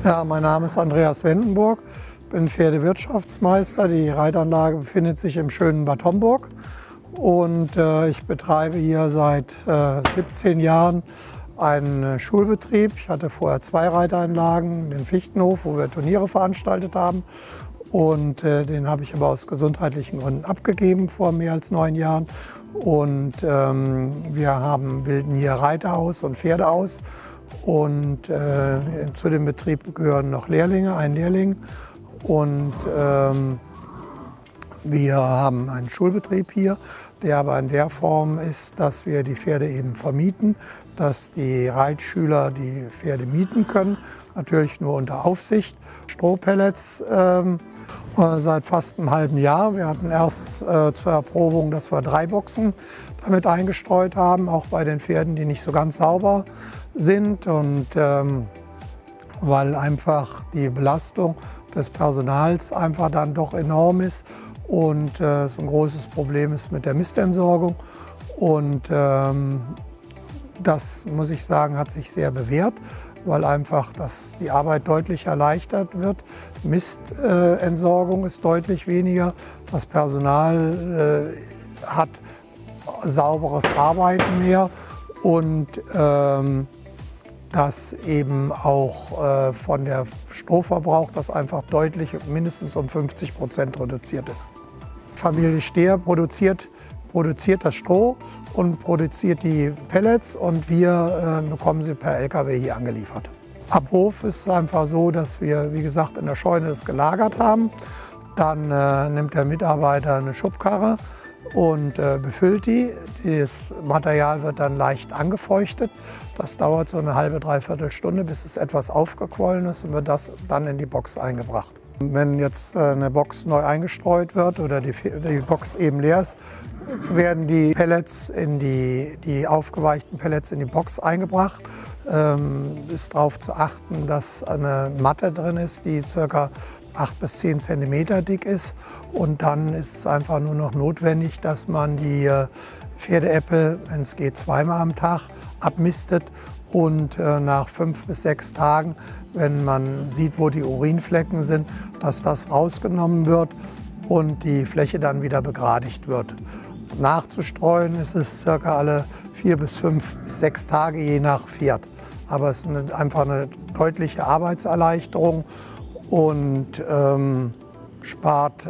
Ja, mein Name ist Andreas Wendenburg, bin Pferdewirtschaftsmeister. Die Reitanlage befindet sich im schönen Bad Homburg und ich betreibe hier seit 17 Jahren einen Schulbetrieb. Ich hatte vorher 2 Reiteranlagen, den Fichtenhof, wo wir Turniere veranstaltet haben, und den habe ich aber aus gesundheitlichen Gründen abgegeben vor mehr als 9 Jahren. Und wir bilden hier Reiter aus und Pferde aus. Und zu dem Betrieb gehören noch Lehrlinge, ein Lehrling. Und wir haben einen Schulbetrieb hier, der aber in der Form ist, dass wir die Pferde eben vermieten, dass die Reitschüler die Pferde mieten können, natürlich nur unter Aufsicht. Strohpellets seit fast einem halben Jahr. Wir hatten erst zur Erprobung, dass wir 3 Boxen damit eingestreut haben, auch bei den Pferden, die nicht so ganz sauber sind, und weil einfach die Belastung des Personals einfach dann doch enorm ist und es ein großes Problem ist mit der Mistentsorgung. Und das, muss ich sagen, hat sich sehr bewährt, weil einfach die Arbeit deutlich erleichtert wird. Mistentsorgung ist deutlich weniger. Das Personal hat sauberes Arbeiten mehr, und dass eben auch von der Strohverbrauch das einfach deutlich mindestens um 50% reduziert ist. Familie Stehr produziert das Stroh und produziert die Pellets, und wir bekommen sie per LKW hier angeliefert. Ab Hof ist es einfach so, dass wir, wie gesagt, in der Scheune es gelagert haben. Dann nimmt der Mitarbeiter eine Schubkarre und befüllt die. Das Material wird dann leicht angefeuchtet. Das dauert so eine halbe, dreiviertel Stunde, bis es etwas aufgequollen ist, und wird das dann in die Box eingebracht. Wenn jetzt eine Box neu eingestreut wird oder die Box eben leer ist, werden die Pellets die aufgeweichten Pellets in die Box eingebracht. Ist darauf zu achten, dass eine Matte drin ist, die ca. 8 bis 10 cm dick ist, und dann ist es einfach nur noch notwendig, dass man die Pferdeäppel, wenn es geht, 2-mal am Tag abmistet, und nach 5 bis 6 Tagen, wenn man sieht, wo die Urinflecken sind, dass das rausgenommen wird und die Fläche dann wieder begradigt wird. Nachzustreuen ist es ca. alle 4 bis 5 bis 6 Tage, je nach Pferd. Aber es ist einfach eine deutliche Arbeitserleichterung und spart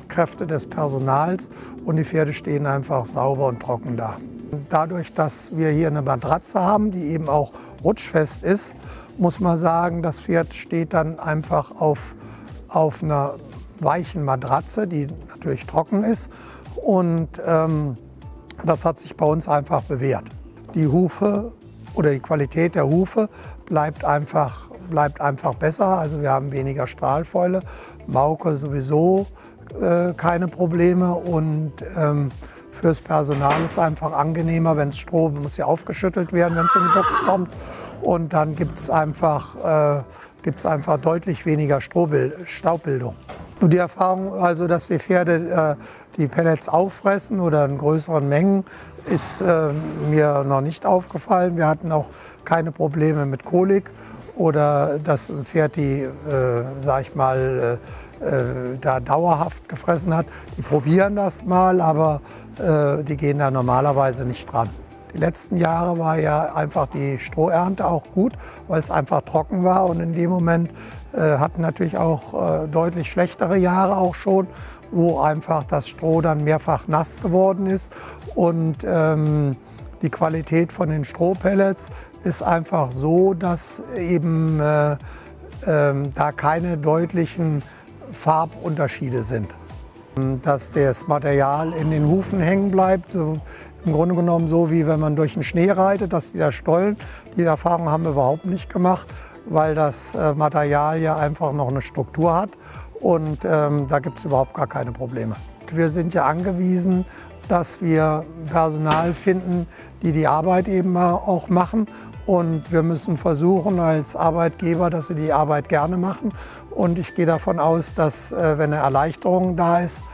Kräfte des Personals, und die Pferde stehen einfach sauber und trocken da. Dadurch, dass wir hier eine Matratze haben, die eben auch rutschfest ist, muss man sagen, das Pferd steht dann einfach auf einer weichen Matratze, die natürlich trocken ist, und das hat sich bei uns einfach bewährt. Die Hufe oder die Qualität der Hufe bleibt einfach besser. Also wir haben weniger Strahlfäule, Mauke sowieso keine Probleme, und fürs Personal ist es einfach angenehmer, wenn es Stroh muss ja aufgeschüttelt werden, wenn es in die Box kommt, und dann gibt es einfach deutlich weniger Staubbildung. Und die Erfahrung, also dass die Pferde die Pellets auffressen oder in größeren Mengen, ist mir noch nicht aufgefallen. Wir hatten auch keine Probleme mit Kolik oder dass ein Pferd sag ich mal, da dauerhaft gefressen hat. Die probieren das mal, aber die gehen da normalerweise nicht dran. Die letzten Jahre war ja einfach die Strohernte auch gut, weil es einfach trocken war, und in dem Moment hatten natürlich auch deutlich schlechtere Jahre auch schon, wo einfach das Stroh dann mehrfach nass geworden ist, und die Qualität von den Strohpellets ist einfach so, dass eben da keine deutlichen Farbunterschiede sind. Dass das Material in den Hufen hängen bleibt, so im Grunde genommen so, wie wenn man durch den Schnee reitet, dass die da stollen. Die Erfahrung haben wir überhaupt nicht gemacht, weil das Material ja einfach noch eine Struktur hat, und da gibt es überhaupt gar keine Probleme. Wir sind ja angewiesen, dass wir Personal finden, die die Arbeit eben auch machen, und wir müssen versuchen als Arbeitgeber, dass sie die Arbeit gerne machen, und ich gehe davon aus, dass wenn eine Erleichterung da ist,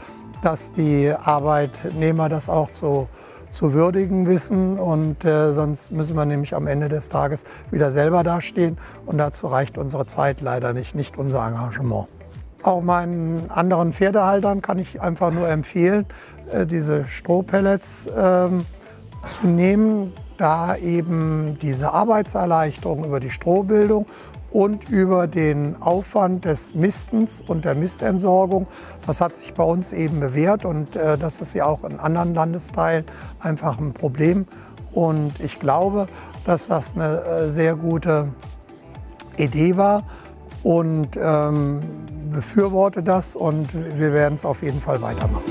dass die Arbeitnehmer das auch so zu würdigen wissen. Und sonst müssen wir nämlich am Ende des Tages wieder selber dastehen. Und dazu reicht unsere Zeit leider nicht unser Engagement. Auch meinen anderen Pferdehaltern kann ich einfach nur empfehlen, diese Strohpellets zu nehmen, da eben diese Arbeitserleichterung über die Strohbildung und über den Aufwand des Mistens und der Mistentsorgung, das hat sich bei uns eben bewährt und das ist ja auch in anderen Landesteilen einfach ein Problem. Und ich glaube, dass das eine sehr gute Idee war und befürworte das und wir werden es auf jeden Fall weitermachen.